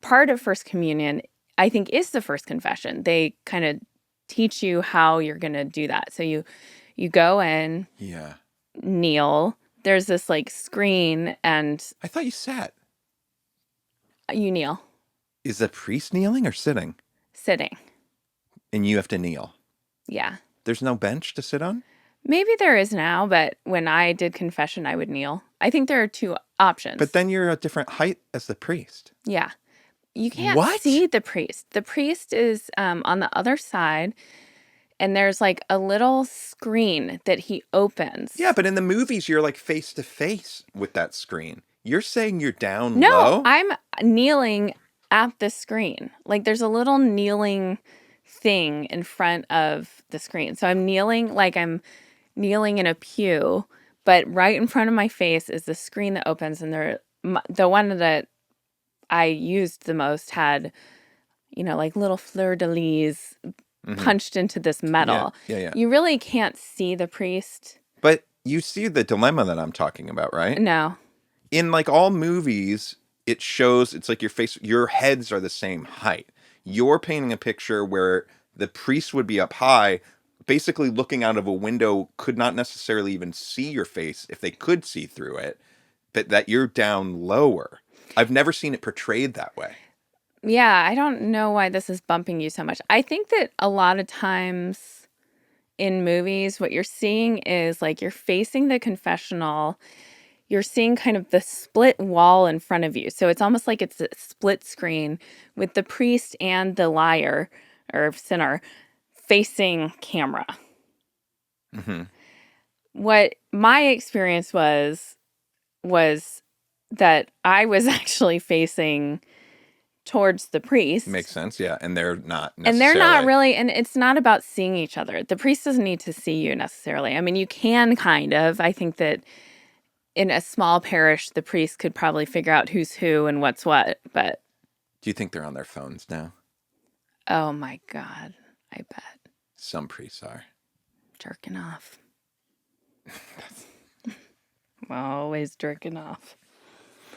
part of First Communion, I think, is the first confession. They kind of teach you how you're going to do that. So you go in, Yeah. kneel. There's this like screen, and I thought you sat. you kneel, Is the priest kneeling or sitting? sitting. And you have to kneel. Yeah. There's no bench to sit on? Maybe there is now, but when I did confession, I would kneel. I think there are two But options. then you're a different height as the priest. Yeah. You can't What? see the priest. The priest is on the other side, and there's like a little screen that he opens. Yeah, but in the movies, you're like face to face with that screen. You're saying you're down No, low? I'm kneeling at the screen. Like there's a little kneeling thing in front of the screen. So I'm kneeling like I'm kneeling in a pew, but right in front of my face is the screen that opens, and the one that I used the most had, like little fleur-de-lis punched into this Yeah, metal. yeah, yeah. You really can't see the priest. But you see the dilemma that I'm talking about, right? No. In like all movies, it shows it's like your heads are the same height. You're painting a picture where the priest would be up high, basically looking out of a window, could not necessarily even see your face if they could see through it, but that you're down lower. I've never seen it portrayed that way. Yeah, I don't know why this is bumping you so much. I think that a lot of times in movies, what you're seeing is like you're facing the confessional, you're seeing kind of the split wall in front of you. So it's almost like it's a split screen with the priest and the liar or sinner facing camera. Mm-hmm. What my experience was that I was actually facing towards the priest. Makes sense, yeah. And they're not And they're not necessarily. really, and it's not about seeing each other. The priest doesn't need to see you necessarily. I mean, you can kind of. I think that in a small parish, the priest could probably figure out who's who and what's what. But Do you think they're on their phones now? oh my God, I bet. Some priests are. Jerking off. Always jerking off.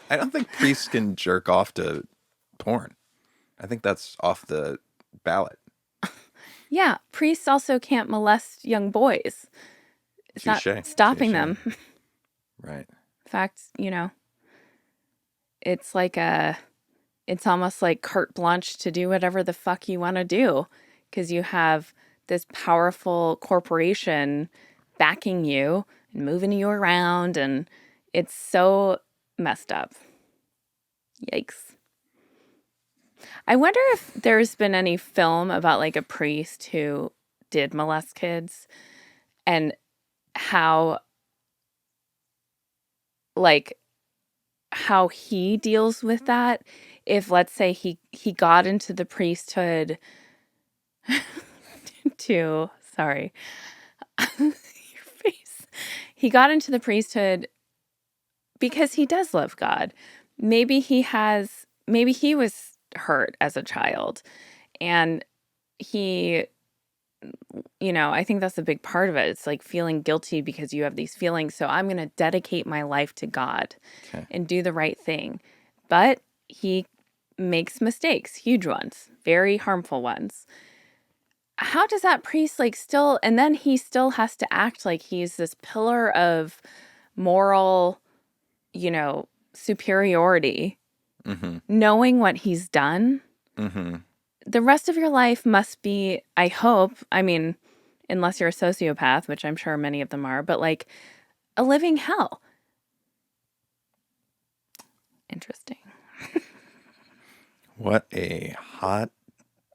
I don't think priests can jerk off to porn. I think that's off the ballot. Yeah, priests also can't molest young boys. It's not Touche. stopping Touche. them. Right. In fact, it's like it's almost like carte blanche to do whatever the fuck you want to do because you have this powerful corporation backing you and moving you around, and it's so messed up. Yikes. I wonder if there's been any film about like a priest who did molest kids and how like how he deals with that. If let's say he got into the priesthood to sorry your face, he got into the priesthood because he does love God. Maybe he was hurt as a child, and he, I think that's a big part of it. It's like feeling guilty because you have these feelings, so I'm going to dedicate my life to God Okay. and do the right thing. But he makes mistakes, huge ones, very harmful ones. How does that priest like still, and then he still has to act like he's this pillar of moral, superiority, Mm-hmm. knowing what he's done? Mm-hmm. The rest of your life must be, I hope, I mean, unless you're a sociopath, which I'm sure many of them are, but like a living hell. Interesting. What a hot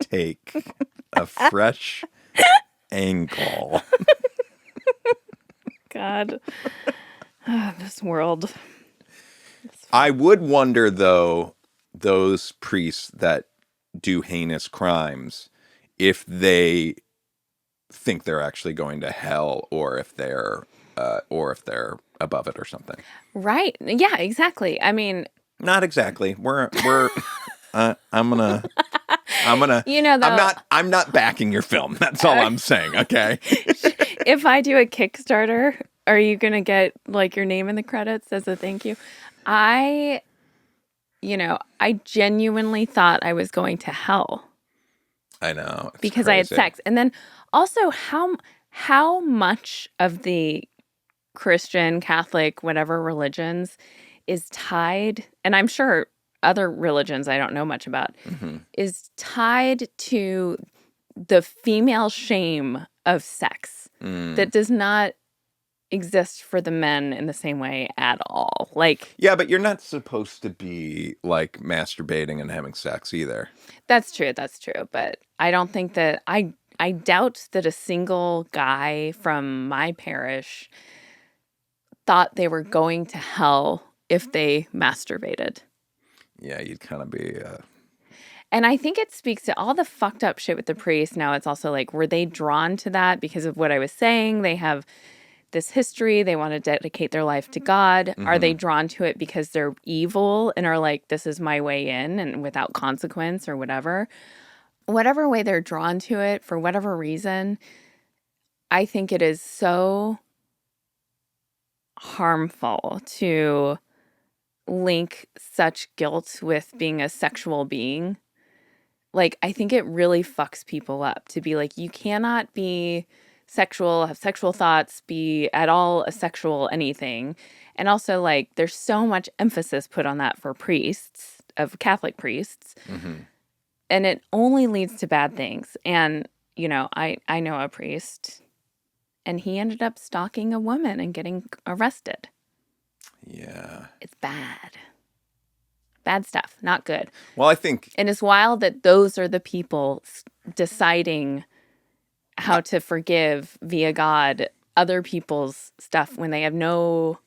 take. A fresh angle. God. This world. I would wonder, though, those priests that do heinous crimes, if they think they're actually going to hell, or if they're above it or something. Right. Yeah, exactly. I mean, Not exactly. I'm gonna I'm gonna. You know, I'm though, not. I'm not backing your film. That's all I'm saying. Okay. if I do a Kickstarter, are you going to get like your name in the credits as a thank you? I, I genuinely thought I was going to hell I know it's because I had crazy. sex. And then also how much of the Christian, Catholic, whatever religions is tied, and I'm sure other religions I don't know much about, Hmm. is tied to the female shame of sex Mm. that does not exist for the men in the same way at all. Like, Yeah, but you're not supposed to be like masturbating and having sex either. that's true, but I don't think that I doubt that a single guy from my parish thought they were going to hell if they masturbated. Yeah, you'd kind of be. And I think it speaks to all the fucked up shit with the priests. Now it's also like, were they drawn to that because of what I was saying? They have this history. They want to dedicate their life to God. Are Hmm. they drawn to it because they're evil and are like, this is my way in and without consequence or whatever? Whatever way they're drawn to it, for whatever reason, I think it is so harmful to link such guilt with being a sexual being. Like, I think it really fucks people up to be like, you cannot be sexual, have sexual thoughts, be at all a sexual anything. And also, like, there's so much emphasis put on that for priests, of Catholic priests, Hmm. and it only leads to bad things. And, I know a priest, and he ended up stalking a woman and getting arrested. Yeah. It's bad. Bad stuff, not good. Well, I think. And it's wild that those are the people deciding how to forgive via God other people's stuff when they have no.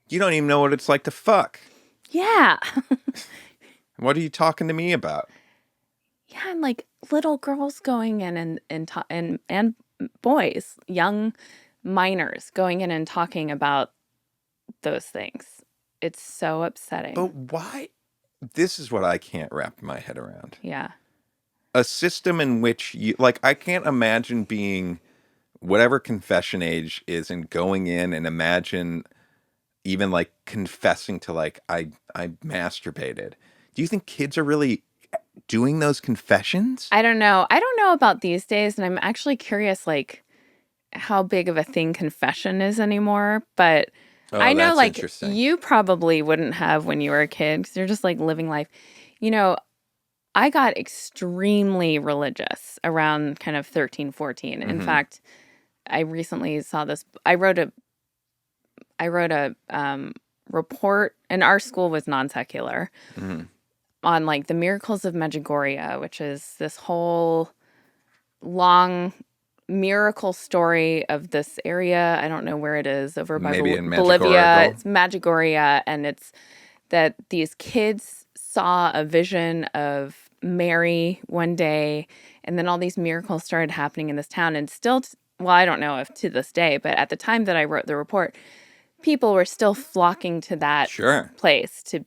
You don't even know what it's like to fuck. Yeah. What are you talking to me about? Yeah, and like little girls going in and boys, young minors going in and talking about those things. It's so upsetting. But why? This is what I can't wrap my head around. Yeah. A system in which you like, I can't imagine being whatever confession age is and going in and imagine even like confessing to like I masturbated. Do you think kids are really doing those confessions? I don't know. I don't know about these days, and I'm actually curious like how big of a thing confession is anymore, but I Oh, know that's like interesting. you probably wouldn't have when you were a kid because you're just like living life. You know, I got extremely religious around kind of 13, 14. In Hmm. fact, I recently saw this. I wrote a report, and our school was non secular Hmm. on like the miracles of Medjugorje, which is this whole long miracle story of this area. I don't know where it is, over by Maybe in Bolivia. Magicorical. It's Medjugorje, and it's that these kids saw a vision of Mary one day, and then all these miracles started happening in this town. And still, well, I don't know if to this day, but at the time that I wrote the report, people were still flocking to that Sure. place to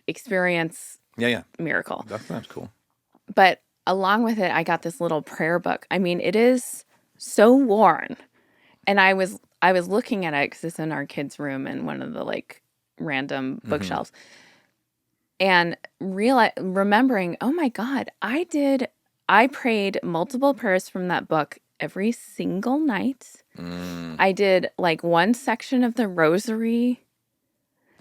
experience Yeah, yeah. miracle. That sounds cool. But along with it, I got this little prayer book. I mean, it is so worn. And I was looking at it because it's in our kids' room in one of the like random Hmm. bookshelves, and remembering, oh my God, I prayed multiple prayers from that book every single night. Mm. I did like one section of the rosary.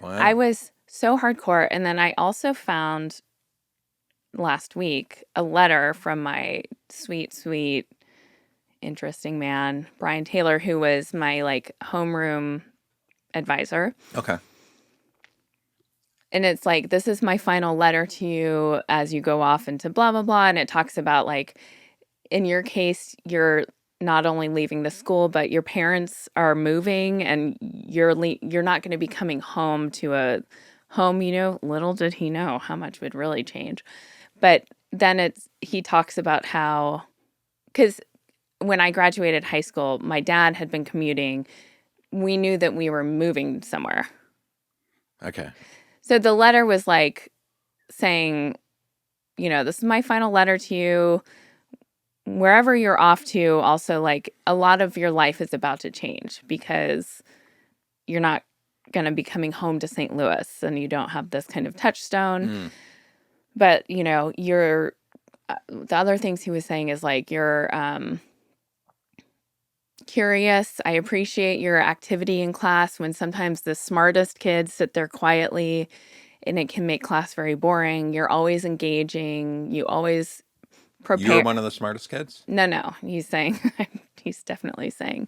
I Wow. was so hardcore. And then I also found last week a letter from my sweet, sweet, interesting man, Brian Taylor, who was my like homeroom advisor. Okay. And it's like, this is my final letter to you as you go off into blah, blah, blah. And it talks about like, in your case, you're not only leaving the school, but your parents are moving and you're not going to be coming home to a home, little did he know how much would really change. But then he talks about how, because when I graduated high school, my dad had been commuting. We knew that we were moving somewhere. Okay. So the letter was like saying, this is my final letter to you. Wherever you're off to, also, like, a lot of your life is about to change because you're not going to be coming home to St. Louis and you don't have this kind of touchstone. Mm. But, you're, the other things he was saying is like, you're curious. I appreciate your activity in class when sometimes the smartest kids sit there quietly and it can make class very boring. You're always engaging. You always You're prepare. one of the smartest kids? No, he's saying, he's definitely saying,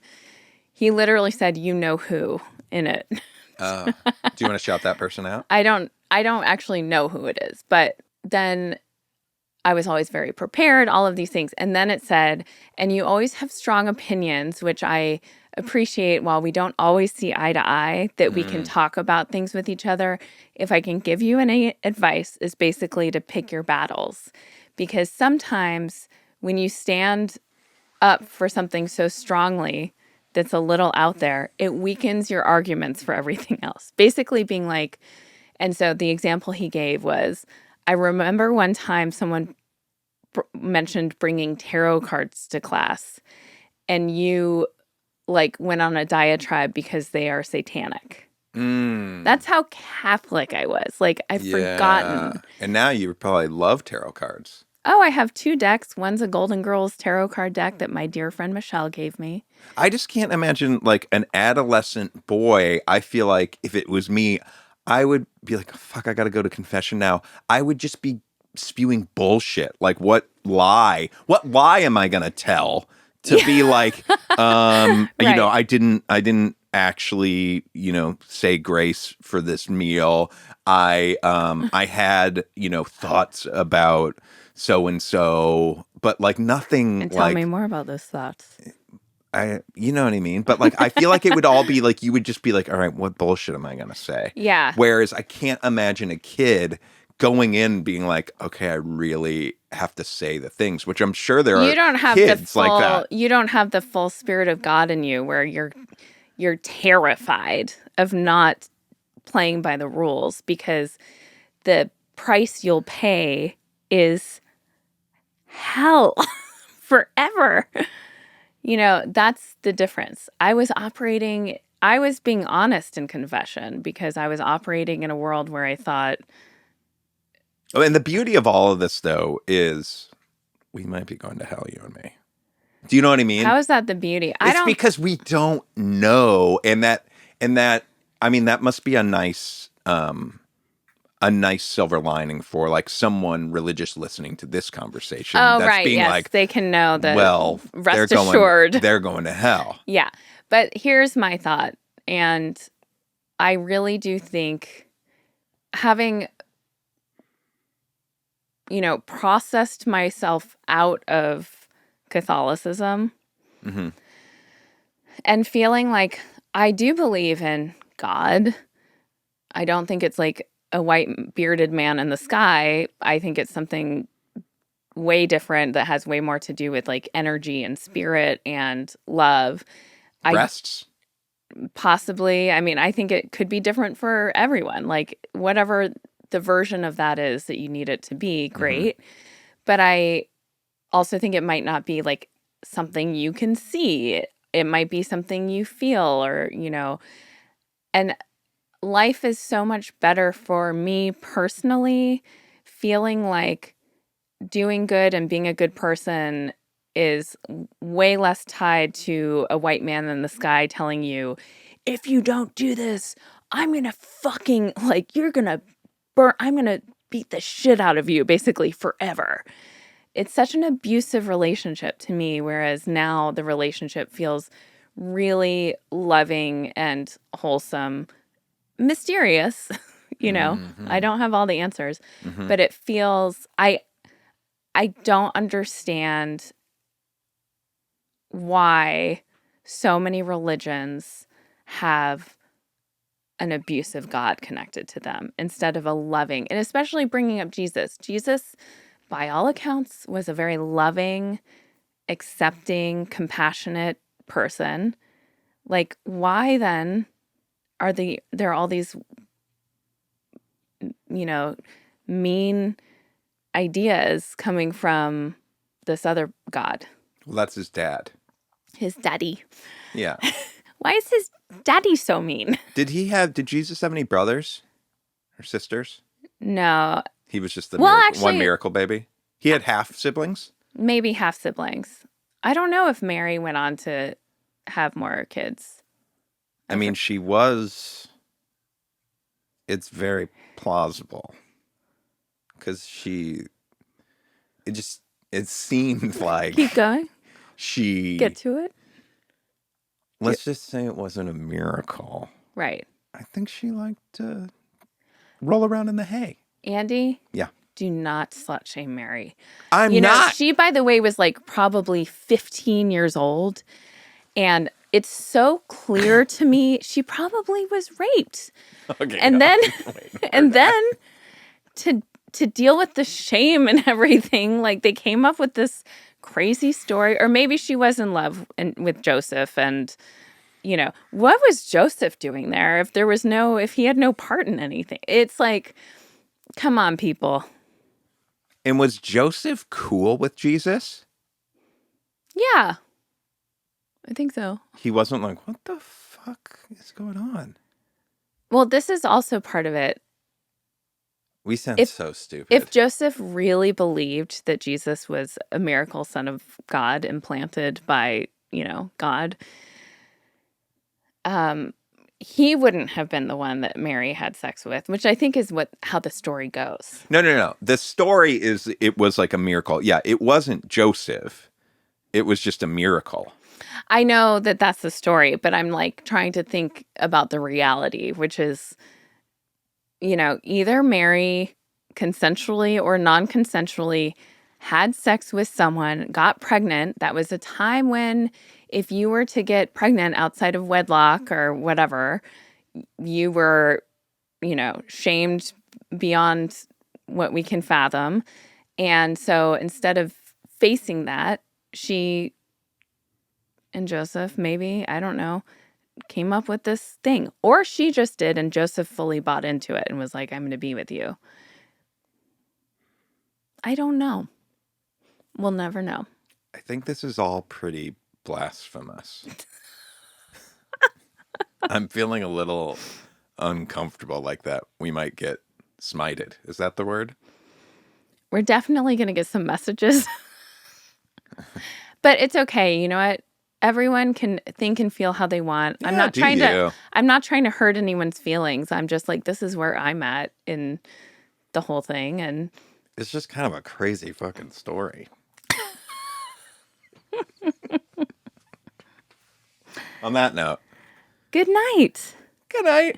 he literally said, you know who in it. Do you want to shout that person out? I don't actually know who it is, but then I was always very prepared, all of these things. And then it said, and you always have strong opinions, which I appreciate. While we don't always see eye to eye, that we can talk about things with each other. If I can give you any advice, is basically to pick your battles. Because sometimes when you stand up for something so strongly that's a little out there, it weakens your arguments for everything else. Basically being like, and so the example he gave was, I remember one time someone mentioned bringing tarot cards to class, and you like went on a diatribe because they are satanic. That's how Catholic I was. Like, I've forgotten. And now you probably love tarot cards. Oh, I have 2 decks. One's a Golden Girls tarot card deck that my dear friend Michelle gave me. I just can't imagine, like, an adolescent boy. I feel like if it was me, I would be like, fuck, I got to go to confession now. I would just be spewing bullshit. Like, what lie am I going to tell to be like, Right. I didn't actually, say grace for this meal. I had, thoughts about so and so, but like nothing. And tell me more about those thoughts. You know what I mean? But like, I feel like it would all be like, you would just be like, all right, what bullshit am I going to say? Yeah. Whereas I can't imagine a kid going in being like, okay, I really have to say the things, which I'm sure there You are don't have kids like that. You don't have the full spirit of God in you where you're terrified of not playing by the rules, because the price you'll pay is hell forever. That's the difference. I was being honest in confession because I was operating in a world where I thought. Oh, and the beauty of all of this, though, is we might be going to hell, you and me. Do you know what I mean? How is that the beauty? It's because we don't know, and that, I mean, that must be a nice silver lining for like someone religious listening to this conversation. Oh, that's right. Being yes, like, they can know that. Well, rest assured, they're going to hell. Yeah, but here's my thought, and I really do think having processed myself out of Catholicism and feeling like I do believe in God. I don't think it's like a white bearded man in the sky. I think it's something way different that has way more to do with like energy and spirit and love. Breasts? Possibly. I mean, I think it could be different for everyone. Like, whatever the version of that is that you need it to be, great. But I also think it might not be like something you can see. It might be something you feel, or, and life is so much better for me personally, feeling like doing good and being a good person is way less tied to a white man in the sky telling you, if you don't do this, I'm going to fucking, like, you're going to burn, I'm going to beat the shit out of you, basically, forever. It's such an abusive relationship to me, whereas now the relationship feels really loving and wholesome, mysterious. I don't have all the answers, but it feels, I don't understand why so many religions have an abusive God connected to them instead of a loving, and especially bringing up Jesus. Jesus, by all accounts, was a very loving, accepting, compassionate person. Like, why then there are all these, mean ideas coming from this other god, Well, that's his dad. his daddy. Yeah. Why is his daddy so mean? Did Jesus have any brothers or sisters? No. He was just the Well, one actually, miracle baby. He had half siblings. maybe half siblings. I don't know if Mary went on to have more kids. I mean, she was. It's very plausible because it seemed like Keep going. she. Get to it. Let's just say it wasn't a miracle. Right. I think she liked to roll around in the hay. Andy? Yeah. Do not slut shame Mary. I'm not. She, by the way, was like probably 15 years old. And it's so clear to me she probably was raped. Okay. And then to deal with the shame and everything, like they came up with this crazy story. Or maybe she was in love with Joseph, and what was Joseph doing there if he had no part in anything? It's like, come on, people. And was Joseph cool with Jesus? Yeah. I think so. He wasn't like, what the fuck is going on? Well, this is also part of it. We sound so stupid. If Joseph really believed that Jesus was a miracle son of God implanted by, God, he wouldn't have been the one that Mary had sex with, which I think is how the story goes. No. The story is it was like a miracle. Yeah, it wasn't Joseph. It was just a miracle. I know that that's the story, but I'm like trying to think about the reality, which is, either Mary consensually or non-consensually had sex with someone, got pregnant. That was a time when if you were to get pregnant outside of wedlock or whatever, you were, shamed beyond what we can fathom. And so instead of facing that, she and Joseph, maybe, I don't know, came up with this thing. Or she just did, and Joseph fully bought into it and was like, I'm going to be with you. I don't know. We'll never know. I think this is all pretty blasphemous. I'm feeling a little uncomfortable like that. We might get smited. Is that the word? We're definitely going to get some messages. But it's okay. You know what? Everyone can think and feel how they want. Yeah, I'm not trying to hurt anyone's feelings. I'm just like, this is where I'm at in the whole thing. And it's just kind of a crazy fucking story. On that note. Good night. Good night.